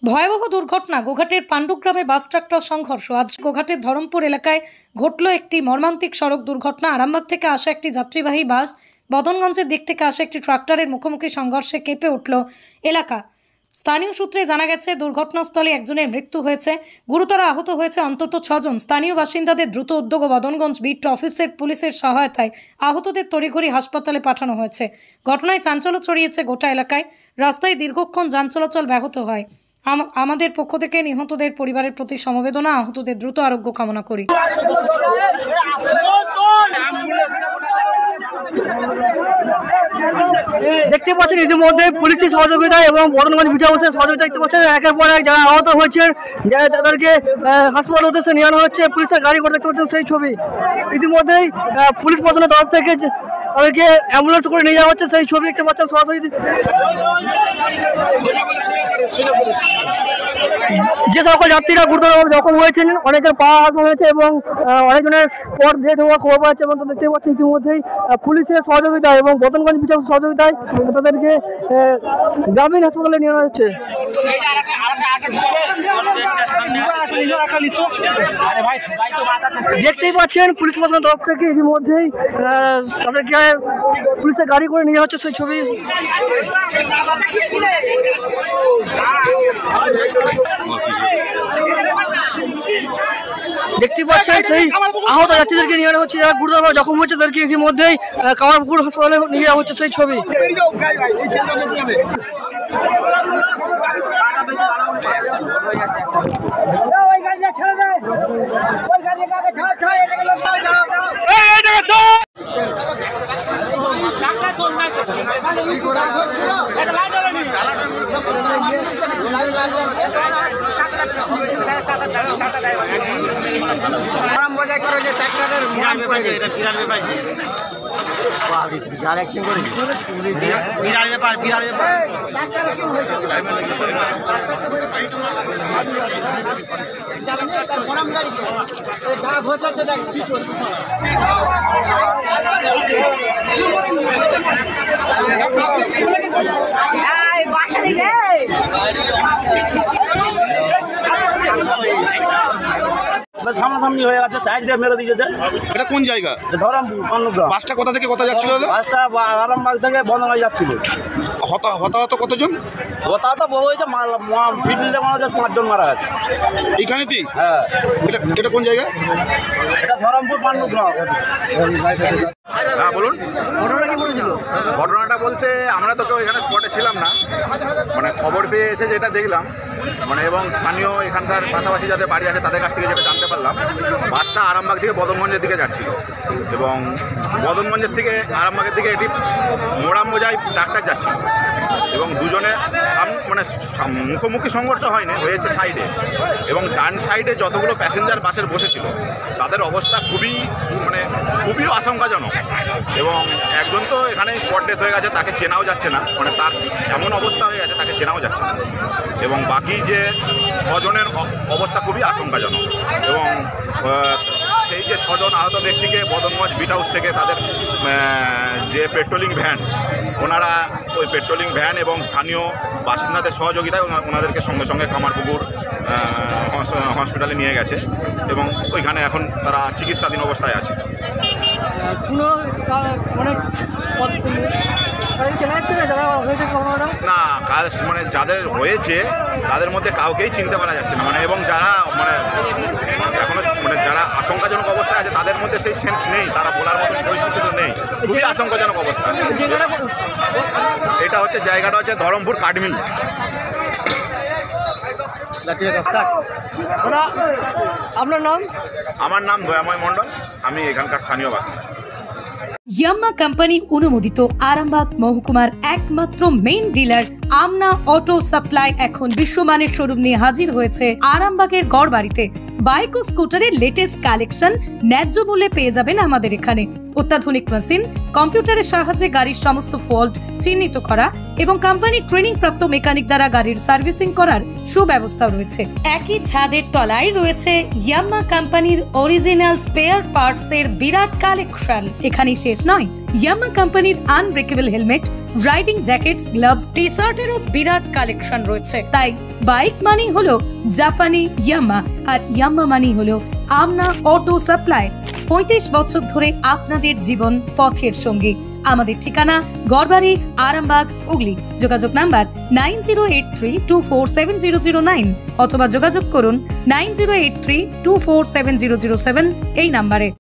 ভয়াবহ দুর্ঘটনা গোঘাটের পাণ্ডুগ্রামে বাস ট্রাক্টর সংঘর্ষ। আজ গোঘাটের ধরমপুর এলাকায় ঘটল একটি মর্মান্তিক সড়ক দুর্ঘটনা। আরামবাগ থেকে আসা একটি যাত্রীবাহী বাস বদনগঞ্জের দিক থেকে আসা একটি ট্রাক্টরের মুখোমুখি সংঘর্ষে কেঁপে উঠল এলাকা। স্থানীয় সূত্রে জানা গেছে দুর্ঘটনাস্থলে একজনের মৃত্যু হয়েছে, গুরুতর আহত হয়েছে অন্তত 6 জন। স্থানীয় বাসিন্দাদের দ্রুত উদ্যোগ ও বদনগঞ্জ বিট অফিসের পুলিশের সহায়তায় আহতদের তড়িঘড়ি হাসপাতালে পাঠানো হয়েছে। ঘটনায় চাঞ্চল্য ছড়িয়েছে গোটা এলাকায়। রাস্তায় দীর্ঘক্ষণ যান চলাচল ব্যাহত হয়। আমাদের পক্ষ থেকে নিহতদের পরিবারের প্রতি সমবেদনা, আহতদের দ্রুত আরোগ্য কামনা করি। দেখতে পাচ্ছেন ইতিমধ্যে পুলিশের সহযোগিতা এবং বদনগঞ্জ বিট অফিসের সহযোগিতা দেখতে পাচ্ছেন। একের পর এক যারা আহত হয়েছেন, তাদেরকে হাসপাতাল উদ্দেশ্যে নিয়ে আনা হচ্ছে। পুলিশের গাড়ি করে দেখতে পাচ্ছেন সেই ছবি। ইতিমধ্যেই পুলিশ প্রশাসনের তরফ থেকে তাদেরকে অ্যাম্বুলেন্স করে নিয়ে যাওয়া হচ্ছে, সেই ছবি দেখতে পাচ্ছেন সরাসরি। যে সকল যাত্রীরা গুরুতরভাবে জখম হয়েছেন, অনেকের পা আঘাত হয়েছে এবং অনেকজনের স্পট ডেথ হওয়ার খবর পাচ্ছে এবং দেখতে পাচ্ছি ইতিমধ্যেই পুলিশের সহযোগিতায় এবং বদনগঞ্জ বিট অফিসের সহযোগিতায় তাদেরকে গ্রামীণ হাসপাতালে নিয়ে আনা হচ্ছে। দেখতেই পাচ্ছেন পুলিশ প্রশাসনের তরফ থেকে ইতিমধ্যেই তাদেরকে পুলিশের গাড়ি করে নিয়ে হচ্ছে, সেই ছবি। দেখতে পাচ্ছেন সেই আহত যাত্রীদেরকে নিয়ে আনা হচ্ছে, যারা গুরুতরভাবে জখম হচ্ছে তাদেরকে ইতিমধ্যেই কামারপুকুর হাসপাতালে নিয়ে যাওয়া হচ্ছে, সেই ছবি। সামনাসামনি হয়ে আছে, সাইড দিয়ে মেরে দিয়েছে। এটা কোন জায়গা? ধরমপুর পাণ্ডুগ্রাম। বাসটা কোথা থেকে কোথা যাচ্ছিল? বাসটা আরামবাগ থেকে বদনগঞ্জ যাচ্ছিল। হতাহত কতজন? হতাহত বহু হয়েছে, ফিটলিতে মনে হচ্ছে 5 জন মারা গেছে এইখানেতেই। হ্যাঁ। এটা কোন জায়গা? এটা ধরমপুর পাণ্ডুগ্রাম। হ্যাঁ বলুন। ঘটনা কি বলেছিল? ঘটনাটা বলতে আমরা তো কেউ এখানে স্পটে ছিলাম না, মানে খবর পেয়ে এসে যেটা দেখলাম, মানে এবং স্থানীয় এখানকার পাশাপাশি যাদের বাড়ি আছে তাদের কাছ থেকে যেটা জানতে পারলাম, বাসটা আরামবাগ থেকে বদনগঞ্জের দিকে যাচ্ছিল এবং বদনগঞ্জের থেকে আরামবাগের দিকে এটি মোড়াম বোঝাই ট্রাক্টর যাচ্ছিল এবং দুজনে মানে মুখোমুখি সংঘর্ষ হয়নি, হয়েছে সাইডে। এবং ডান সাইডে যতগুলো প্যাসেঞ্জার বাসের বসেছিল তাদের অবস্থা খুবই আশঙ্কাজনক এবং একজন তো এখানে স্পট ডেথ হয়ে গেছে, তাকে চেনাও যাচ্ছে না, মানে তার এমন অবস্থা হয়ে গেছে তাকে চেনাও যাচ্ছে না। এবং বাকি যে 6 জনের অবস্থা খুবই আশঙ্কাজনক এবং সেই যে 6 জন আহত ব্যক্তিকে বদনগঞ্জ বিট হাউস থেকে তাদের যে পেট্রোলিং ভ্যান, ওনারা ওই পেট্রোলিং ভ্যান এবং স্থানীয় বাসিন্দাদের সহযোগিতায় ওনাদেরকে সঙ্গে সঙ্গে কামারপুকুর হসপিটালে নিয়ে গেছে এবং ওইখানে এখন তারা চিকিৎসাধীন অবস্থায় আছে। না, মানে যাদের হয়েছে তাদের মধ্যে কাউকেই চিনতে পারা যাচ্ছে না, মানে এবং যারা মানে এখনো মানে যারা আশঙ্কাজনক অবস্থায় আছে তাদের মধ্যে সেই সেন্স নেই, তারা বলার মতো পরিস্থিতি নেই, খুবই আশঙ্কাজনক অবস্থা। এটা হচ্ছে জায়গাটা হচ্ছে ধরমপুর কাঠমিল। আপনার নাম? আমার নাম দয়াময় মণ্ডল, আমি এখানকার স্থানীয় বাসিন্দা। ইয়াম্মা কোম্পানি অনুমোদিত আরামবাগ মহকুমার একমাত্র মেইন ডিলার আমনা অটো সাপ্লাই এখন বিশ্বমানের শোরুম নিয়ে হাজির হয়েছে আরামবাগের গড়বাড়িতে। বাইক ও স্কুটারের লেটেস্ট কালেকশন ন্যায্য মূল্যে পেয়ে যাবেন আমাদের এখানে। অত্যাধুনিক মেশিন, কম্পিউটারের সাহায্যে গাড়ির সমস্ত ফল্ট চিহ্নিত করা এবং কোম্পানির ট্রেনিং প্রাপ্ত মেকানিক দ্বারা গাড়ির সার্ভিসিং করার সুব্যবস্থা রয়েছে। একই ছাদের তলায় রয়েছে ইয়াম্মা কোম্পানির অরিজিনাল স্পেয়ার পার্টসের বিরাট কালেকশন। এখানেই শেষ নয়, ইয়াম্মা কোম্পানির unbreakable helmet, riding jackets, gloves, টি শার্টেরও বিরাট কালেকশন রয়েছে। তাই বাইক মানি হলো জাপানি ইয়াম্মা, আর ইয়াম্মা মানি হলো আমনা অটো সাপ্লাই। 35 বছর ধরে আপনাদের জীবন পথের সঙ্গী। আমাদের ঠিকানা গড়বাড়ি, আরামবাগ, হুগলি। যোগাযোগ নাম্বার 9083247009 অথবা যোগাযোগ করুন 9083247007 এই নাম্বারে।